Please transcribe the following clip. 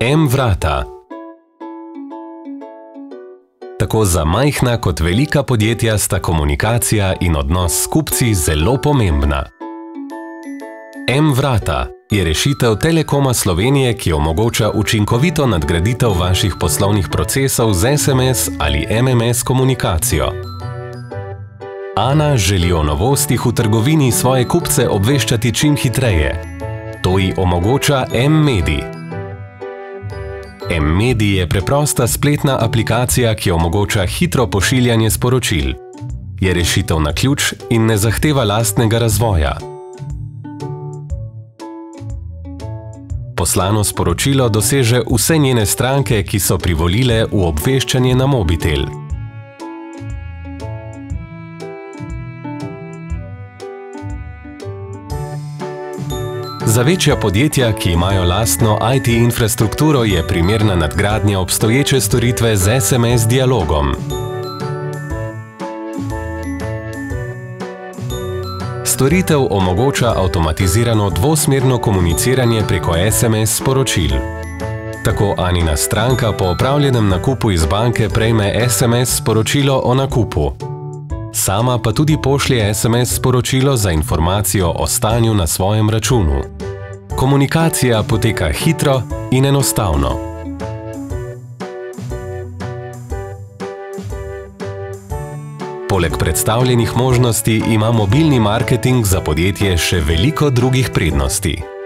M-Vrata. Tako za majhna kot velika podjetja sta komunikacija in odnos s kupci zelo pomembna. M-Vrata je rešitev Telekoma Slovenije, ki omogoča učinkovito nadgraditev vaših poslovnih procesov z SMS ali MMS komunikacijo. Ana želi o novostih v trgovini svoje kupce obveščati čim hitreje. To ji omogoča M-Medij. M-Medij je preprosta spletna aplikacija, ki omogoča hitro pošiljanje sporočil. Je rešitev na ključ in ne zahteva lastnega razvoja. Poslano sporočilo doseže vse njene stranke, ki so privolile v obveščanje na mobitel. Za večja podjetja, ki imajo lastno IT infrastrukturo, je primerna nadgradnja obstoječe storitve z SMS dialogom. Storitev omogoča avtomatizirano dvosmerno komuniciranje preko SMS sporočil. Tako Anina stranka po opravljenem nakupu iz banke prejme SMS sporočilo o nakupu. Sama pa tudi pošlje SMS sporočilo za informacijo o stanju na svojem računu. Komunikacija poteka hitro in enostavno. Poleg predstavljenih možnosti ima mobilni marketing za podjetje še veliko drugih prednosti.